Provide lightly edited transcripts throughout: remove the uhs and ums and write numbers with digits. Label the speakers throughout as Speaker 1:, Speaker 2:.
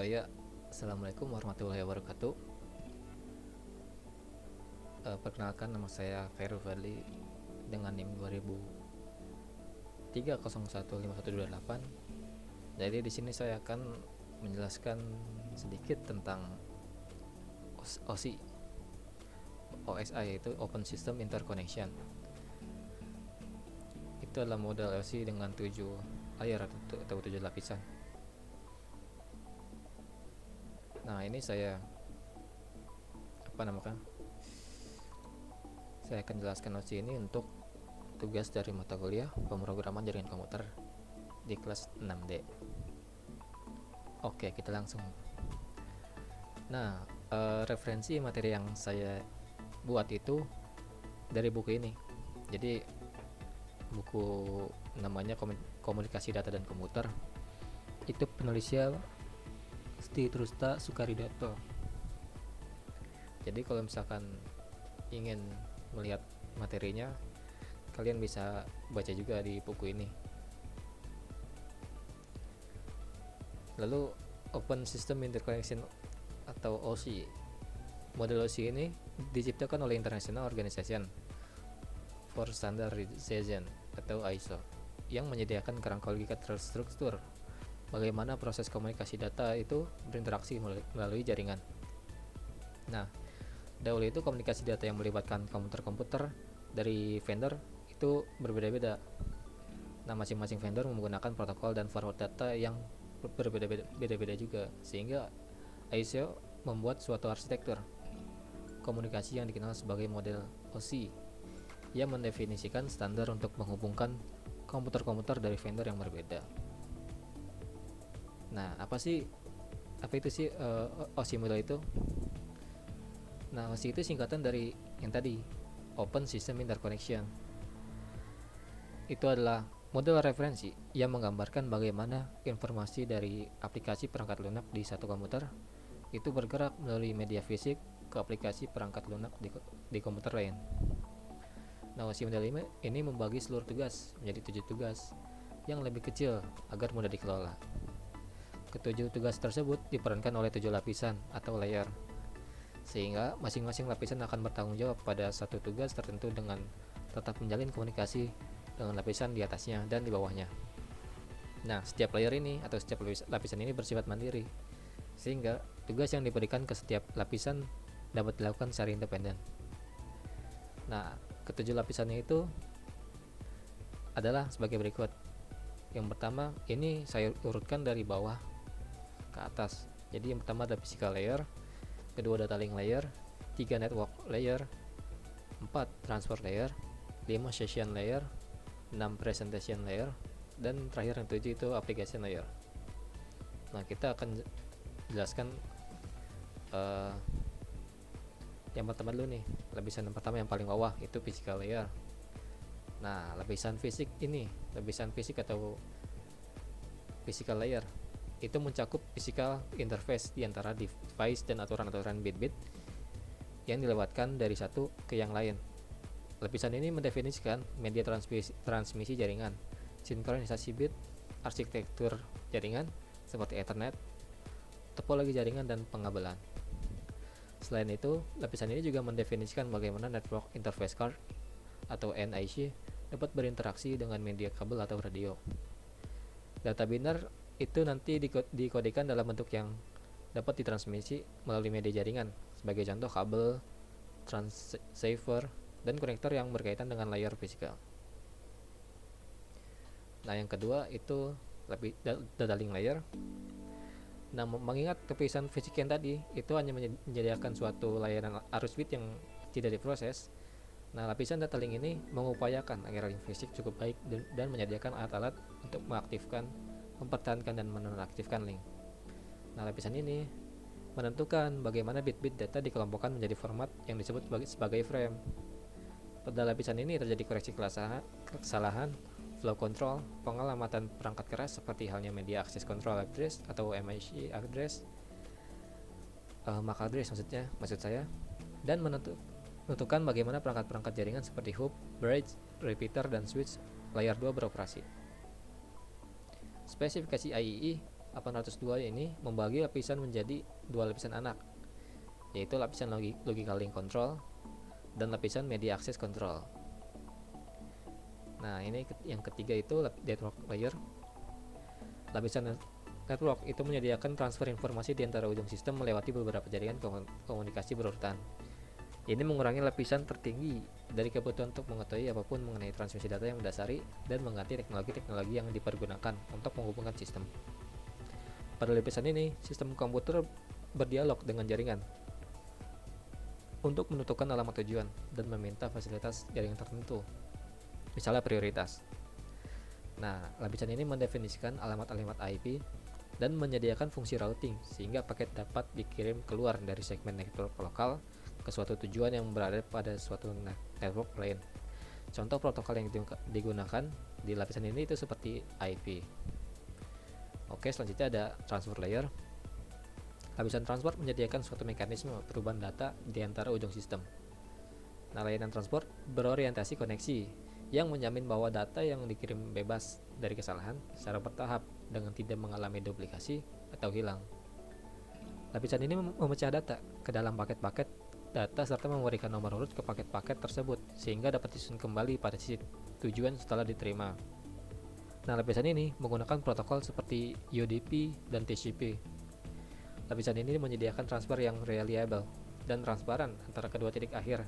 Speaker 1: Ya, assalamualaikum warahmatullahi wabarakatuh. Perkenalkan, nama saya Khairul Fadli dengan NIM 2003015128. Jadi di sini saya akan menjelaskan sedikit tentang OSI, yaitu Open System Interconnection. Itu adalah model OSI dengan 7 layer atau 7 lapisan. Nah, ini saya saya akan jelaskan OSI ini untuk tugas dari mata kuliah pemrograman jaringan komputer di kelas 6D. Oke, kita langsung. Nah, referensi materi yang saya buat itu dari buku ini. Jadi buku namanya Komunikasi Data dan Komputer. Itu penulisnya Sti Trusta Sukaridato. Jadi kalau misalkan ingin melihat materinya, kalian bisa baca juga di buku ini. Lalu Open System Interconnection atau OSI. Model OSI ini diciptakan oleh International Organization for Standardization atau ISO yang menyediakan kerangka logika terstruktur bagaimana proses komunikasi data itu berinteraksi melalui jaringan. Nah, dahulu itu komunikasi data yang melibatkan komputer-komputer dari vendor itu berbeda-beda. Nah, masing-masing vendor menggunakan protokol dan forward data yang berbeda-beda juga, sehingga ISO membuat suatu arsitektur komunikasi yang dikenal sebagai model OSI yang mendefinisikan standar untuk menghubungkan komputer-komputer dari vendor yang berbeda. Nah, apa itu sih OSI model itu? Nah, OSI itu singkatan dari yang tadi, Open System Interconnection. Itu adalah model referensi yang menggambarkan bagaimana informasi dari aplikasi perangkat lunak di satu komputer itu bergerak melalui media fisik ke aplikasi perangkat lunak di komputer lain. Nah, OSI model ini membagi seluruh tugas menjadi 7 tugas yang lebih kecil agar mudah dikelola. Ketujuh tugas tersebut diperankan oleh 7 lapisan atau layer, sehingga masing-masing lapisan akan bertanggung jawab pada satu tugas tertentu dengan tetap menjalin komunikasi dengan lapisan di atasnya dan di bawahnya. Nah, setiap layer ini atau setiap lapisan ini bersifat mandiri, sehingga tugas yang diberikan ke setiap lapisan dapat dilakukan secara independen. Nah, ketujuh lapisannya itu adalah sebagai berikut. Yang pertama, ini saya urutkan dari bawah ke atas. Jadi yang pertama ada physical layer, kedua data link layer, 3 network layer, 4 transfer layer, 5 session layer, 6 presentation layer, dan terakhir yang 7 itu application layer. Nah, kita akan jelaskan yang pertama dulu nih. Lapisan yang pertama yang paling bawah itu physical layer. Nah, lapisan fisik atau physical layer itu mencakup physical interface di antara device dan aturan-aturan bit-bit yang dilewatkan dari satu ke yang lain. Lapisan ini mendefinisikan media transmisi jaringan, sinkronisasi bit, arsitektur jaringan seperti Ethernet, topologi jaringan, dan pengabelan. Selain itu, lapisan ini juga mendefinisikan bagaimana network interface card atau NIC dapat berinteraksi dengan media kabel atau radio. Data biner itu nanti dikodekan dalam bentuk yang dapat ditransmisi melalui media jaringan, sebagai contoh kabel, transceiver, dan konektor yang berkaitan dengan layer fisikal. Nah, yang kedua itu data link layer. Nah, mengingat kepisahan fisik yang tadi itu hanya menyediakan suatu layanan arus bit yang tidak diproses. Nah, lapisan data link ini mengupayakan agar link fisik cukup baik dan menyediakan alat-alat untuk mengaktifkan, mempertahankan, dan menonaktifkan link. Nah, lapisan ini menentukan bagaimana bit-bit data dikelompokkan menjadi format yang disebut sebagai frame. Pada lapisan ini terjadi koreksi kesalahan, flow control, pengelamatan perangkat keras seperti halnya media access control address atau MAC address, MAC address maksud saya, dan menentukan bagaimana perangkat-perangkat jaringan seperti hub, bridge, repeater, dan switch layer 2 beroperasi. Spesifikasi IEEE 802 ini membagi lapisan menjadi dua lapisan anak, yaitu lapisan logical link control dan lapisan media access control. Nah, ini yang ketiga itu network layer. Lapisan network itu menyediakan transfer informasi di antara ujung sistem melewati beberapa jaringan komunikasi berurutan. Ini mengurangi lapisan tertinggi dari kebutuhan untuk mengetahui apapun mengenai transmisi data yang mendasari dan mengganti teknologi-teknologi yang dipergunakan untuk menghubungkan sistem. Pada lapisan ini, sistem komputer berdialog dengan jaringan untuk menentukan alamat tujuan dan meminta fasilitas jaringan tertentu, misalnya prioritas. Nah, lapisan ini mendefinisikan alamat-alamat IP dan menyediakan fungsi routing sehingga paket dapat dikirim keluar dari segmen network lokal ke suatu tujuan yang berada pada suatu network lain. Contoh protokol yang digunakan di lapisan ini itu seperti IP. Oke, selanjutnya ada transfer layer. Lapisan transport menyediakan suatu mekanisme perubahan data di antara ujung sistem. Nah, layanan transport berorientasi koneksi yang menjamin bahwa data yang dikirim bebas dari kesalahan secara bertahap dengan tidak mengalami duplikasi atau hilang. Lapisan ini memecah data ke dalam paket-paket data serta memberikan nomor urut ke paket-paket tersebut sehingga dapat disusun kembali pada sisi tujuan setelah diterima. Nah, lapisan ini menggunakan protokol seperti UDP dan TCP. Lapisan ini menyediakan transfer yang reliable dan transparan antara kedua titik akhir.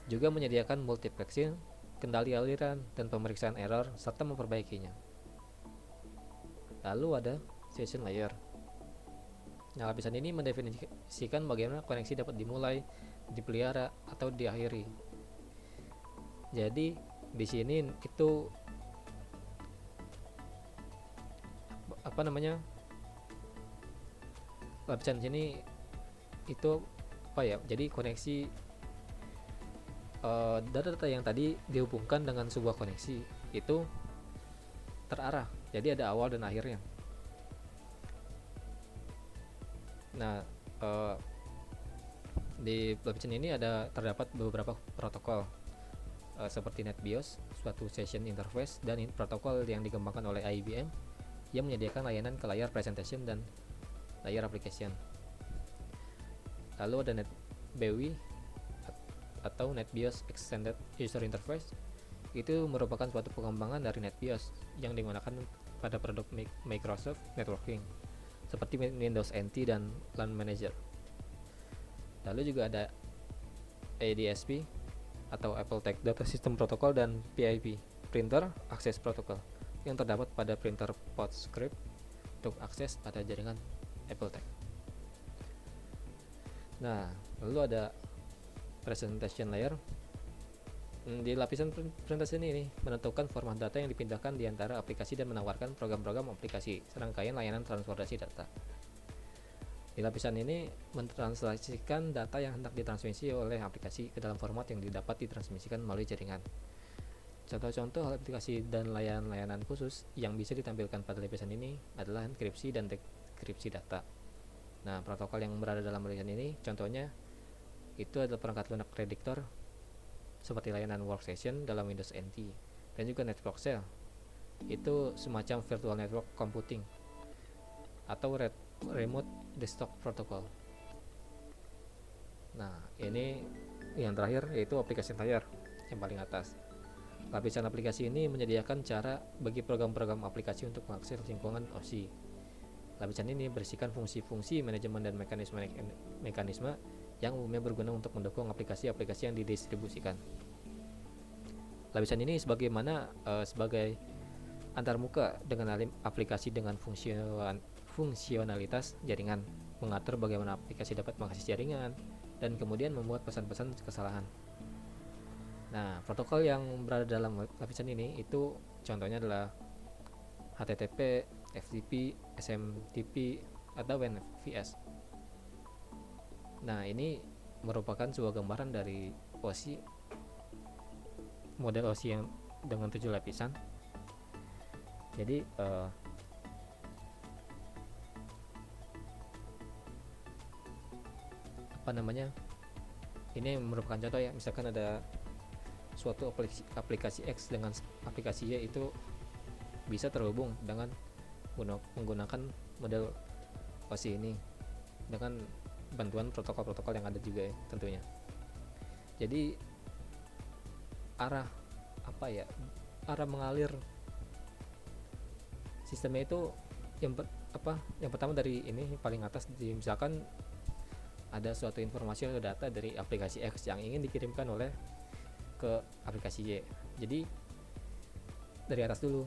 Speaker 1: Juga menyediakan multiplexing, kendali aliran, dan pemeriksaan error serta memperbaikinya. Lalu ada session layer. Nah, lapisan ini mendefinisikan bagaimana koneksi dapat dimulai, dipelihara, atau diakhiri. Jadi di sini itu lapisan sini itu jadi koneksi data-data yang tadi dihubungkan dengan sebuah koneksi itu terarah, jadi ada awal dan akhirnya. Nah, di lapisan ini terdapat beberapa protokol seperti NetBIOS, suatu session interface, dan protokol yang dikembangkan oleh IBM yang menyediakan layanan ke layar presentation dan layar application. Lalu ada NetBEUI atau NetBIOS Extended User Interface. Itu merupakan suatu pengembangan dari NetBIOS yang digunakan pada produk Microsoft Networking seperti Windows NT dan LAN Manager. Lalu juga ada ADSP atau AppleTech Data System Protocol dan PIP Printer Access Protocol yang terdapat pada printer PostScript untuk akses pada jaringan AppleTech. Nah, lalu ada presentation layer. Di lapisan presentation ini menentukan format data yang dipindahkan di antara aplikasi dan menawarkan program-program aplikasi serangkaian layanan transportasi data. Di lapisan ini mentranslasikan data yang hendak ditransmisi oleh aplikasi ke dalam format yang didapat ditransmisikan melalui jaringan. Contoh-contoh aplikasi dan layanan khusus yang bisa ditampilkan pada lapisan ini adalah enkripsi dan dekripsi data. Nah, protokol yang berada dalam lapisan ini contohnya itu adalah perangkat lunak prediktor seperti layanan workstation dalam Windows NT dan juga network cell. Itu semacam virtual network computing atau remote desktop protocol. Nah, ini yang terakhir yaitu application layer yang paling atas. Lapisan aplikasi ini menyediakan cara bagi program-program aplikasi untuk mengakses lingkungan OSI. Lapisan ini berisikan fungsi-fungsi manajemen dan mekanisme yang umumnya berguna untuk mendukung aplikasi-aplikasi yang didistribusikan. Lapisan ini sebagai antarmuka dengan aplikasi dengan fungsionalitas jaringan, mengatur bagaimana aplikasi dapat mengakses jaringan, dan kemudian membuat pesan-pesan kesalahan. Nah, protokol yang berada dalam lapisan ini itu contohnya adalah HTTP, FTP, SMTP, atau NFVS. Nah, ini merupakan sebuah gambaran dari OSI, model OSI yang dengan 7 lapisan. Jadi ini merupakan contoh ya, misalkan ada suatu aplikasi X dengan aplikasi Y itu bisa terhubung dengan menggunakan model OSI ini dengan bantuan protokol-protokol yang ada juga ya tentunya. Jadi arah arah mengalir sistemnya itu yang pertama dari ini paling atas, misalkan ada suatu informasi atau data dari aplikasi X yang ingin dikirimkan oleh ke aplikasi Y. Jadi dari atas dulu,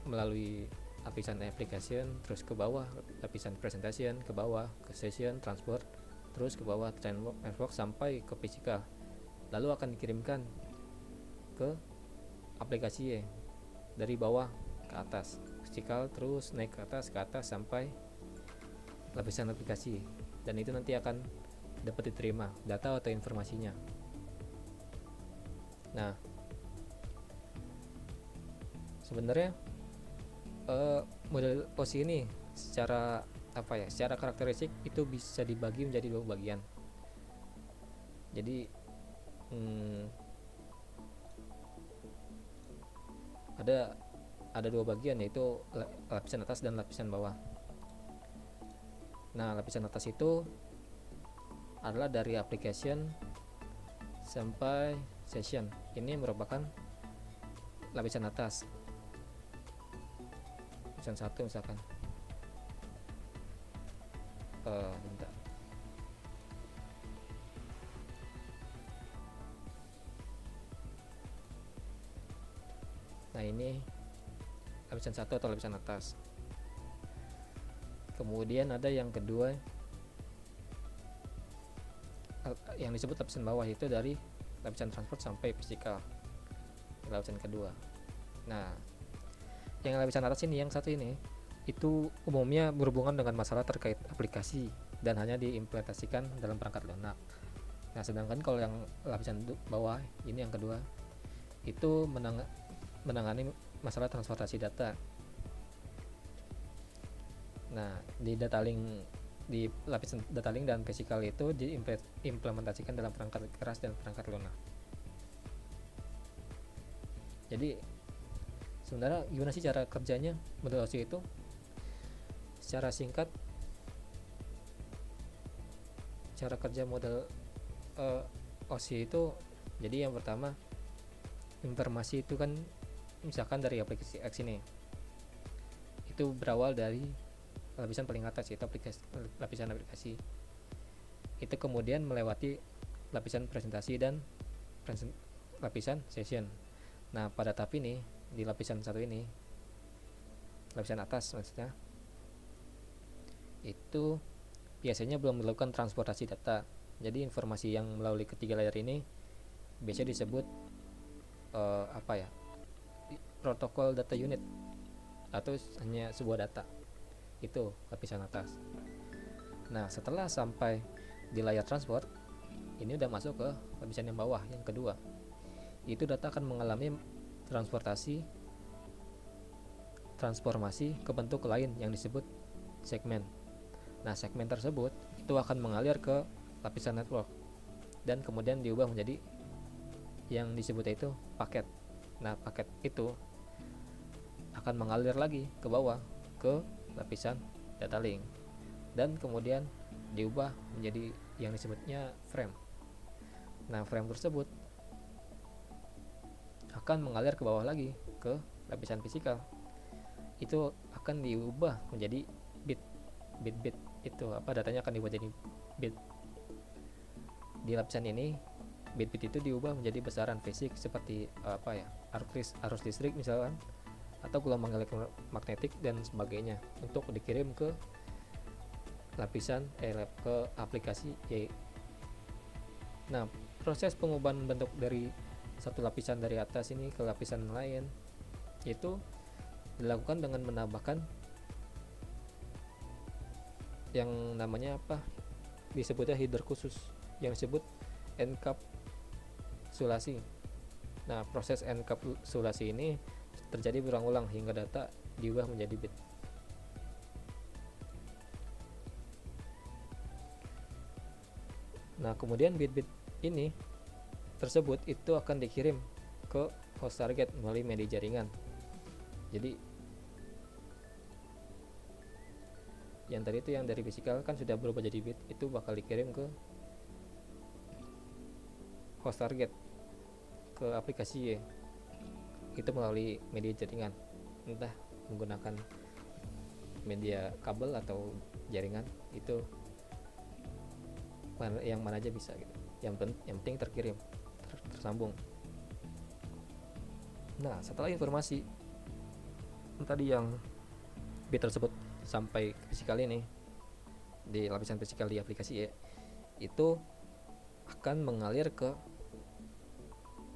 Speaker 1: melalui lapisan application, terus ke bawah lapisan presentation, ke bawah ke session, transport, terus ke bawah network sampai ke physical, lalu akan dikirimkan ke aplikasi Y dari bawah ke atas physical, terus naik ke atas sampai lapisan aplikasi, dan itu nanti akan dapat diterima data atau informasinya. Nah, sebenarnya model OSI ini secara karakteristik itu bisa dibagi menjadi dua bagian. Jadi ada dua bagian, yaitu lapisan atas dan lapisan bawah. Nah, lapisan atas itu adalah dari application sampai session. Ini merupakan lapisan atas, lapisan 1 misalkan. Bentar. Nah, ini lapisan 1 atau lapisan atas. Kemudian ada yang kedua yang disebut lapisan bawah, itu dari lapisan transport sampai physical, lapisan kedua. Nah, yang lapisan atas ini, yang satu ini, itu umumnya berhubungan dengan masalah terkait aplikasi dan hanya diimplementasikan dalam perangkat lunak. Nah, sedangkan kalau yang lapisan bawah ini, yang kedua, itu menangani masalah transportasi data. Nah, di lapisan data link dan physical itu diimplementasikan dalam perangkat keras dan perangkat lunak. Jadi sebenarnya gimana sih cara kerjanya model OSI itu? Secara singkat, cara kerja model OSI itu, jadi yang pertama, informasi itu kan misalkan dari aplikasi X ini, itu berawal dari lapisan paling atas, yaitu lapisan aplikasi. Itu kemudian melewati lapisan presentasi dan lapisan session. Nah, pada tahap ini, di lapisan satu ini, lapisan atas maksudnya, itu biasanya belum melakukan transportasi data. Jadi informasi yang melalui ketiga layer ini biasanya disebut protokol data unit, atau hanya sebuah data. Itu lapisan atas. Nah, setelah sampai di layar transport, ini udah masuk ke lapisan yang bawah, yang kedua. Itu data akan mengalami transformasi ke bentuk lain yang disebut segmen. Nah, segmen tersebut itu akan mengalir ke lapisan network dan kemudian diubah menjadi yang disebut itu paket. Nah, paket itu akan mengalir lagi ke bawah ke lapisan data link dan kemudian diubah menjadi yang disebutnya frame. Nah, frame tersebut akan mengalir ke bawah lagi ke lapisan physical. Itu akan diubah menjadi bit itu datanya akan diubah jadi bit. Di lapisan ini, bit-bit itu diubah menjadi besaran fisik seperti arus listrik misalkan, atau gelombang elektromagnetik dan sebagainya, untuk dikirim ke lapisan ke aplikasi Y. Nah, proses pengubahan bentuk dari satu lapisan dari atas ini ke lapisan lain itu dilakukan dengan menambahkan yang namanya disebutnya header khusus yang disebut enkapsulasi. Nah, proses enkapsulasi ini terjadi berulang-ulang hingga data diubah menjadi bit. Nah, kemudian bit-bit ini tersebut itu akan dikirim ke host target melalui media jaringan. Jadi Yang tadi itu yang dari fisikal kan sudah berubah jadi bit, itu bakal dikirim ke host target, ke aplikasi ya, itu melalui media jaringan, entah menggunakan media kabel atau jaringan, itu yang mana aja bisa gitu, yang penting terkirim, tersambung. Nah, setelah informasi tadi yang bit tersebut sampai ke fisikal ini, di lapisan fisikal di aplikasi ya, itu akan mengalir ke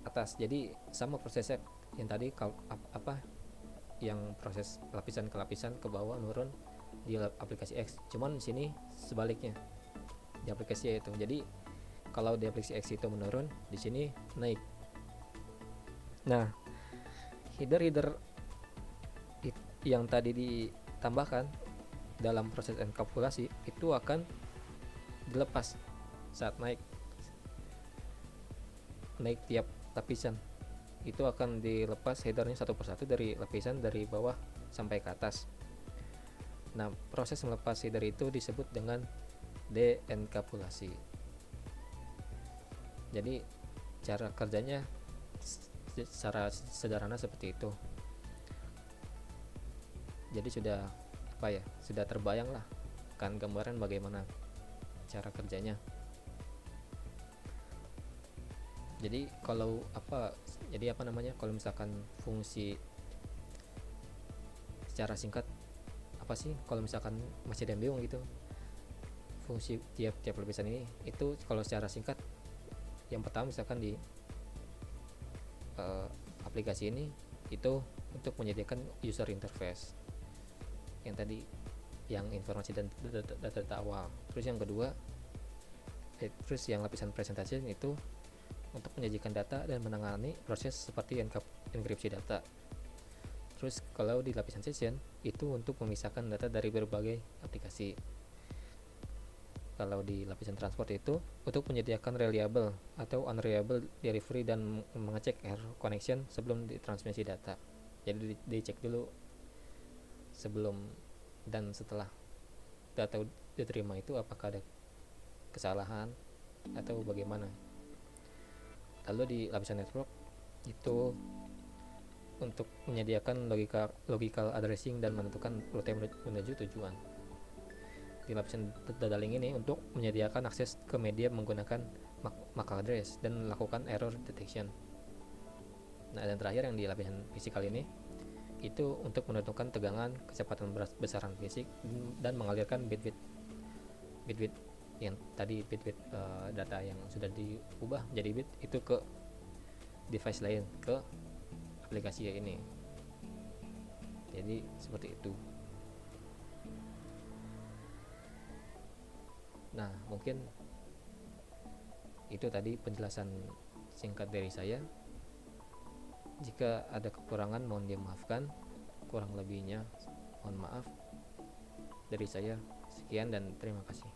Speaker 1: atas. Jadi sama prosesnya yang tadi, apa yang proses lapisan ke lapisan ke bawah nurun di aplikasi X, cuman di sini sebaliknya di aplikasi Y itu. Jadi kalau di aplikasi X itu menurun, di sini naik. Nah, header yang tadi ditambahkan dalam proses enkapsulasi itu akan dilepas saat naik tiap lapisan. Itu akan dilepas headernya satu persatu dari lapisan dari bawah sampai ke atas. Nah, proses melepas header itu disebut dengan deenkapsulasi. Jadi cara kerjanya secara sederhana seperti itu. Jadi sudah sudah terbayang lah kan gambaran bagaimana cara kerjanya. Jadi kalau kalau misalkan fungsi secara singkat apa sih, kalau misalkan masih ada yang bingung gitu fungsi tiap lapisan ini, itu kalau secara singkat, yang pertama misalkan di aplikasi ini itu untuk menyediakan user interface yang tadi, yang informasi dan data awal. Terus yang kedua, terus yang lapisan presentasi itu untuk menyajikan data dan menangani proses seperti enkripsi data. Terus kalau di lapisan session itu untuk memisahkan data dari berbagai aplikasi. Kalau di lapisan transport itu untuk menyediakan reliable atau unreliable delivery dan mengecek error connection sebelum ditransmisi data. Jadi dicek dulu sebelum dan setelah data diterima itu apakah ada kesalahan atau bagaimana. Lalu di lapisan network itu untuk menyediakan logical addressing dan menentukan rute menuju tujuan. Di lapisan data link ini untuk menyediakan akses ke media menggunakan MAC address dan melakukan error detection. Nah, dan terakhir yang di lapisan fisikal ini itu untuk menentukan tegangan, kecepatan besaran fisik, dan mengalirkan bit-bit yang tadi bit-bit data yang sudah diubah jadi bit itu ke device lain, ke aplikasi ini. Jadi seperti itu. Nah, mungkin itu tadi penjelasan singkat dari saya. Jika ada kekurangan mohon dimaafkan, kurang lebihnya mohon maaf. Dari saya sekian dan terima kasih.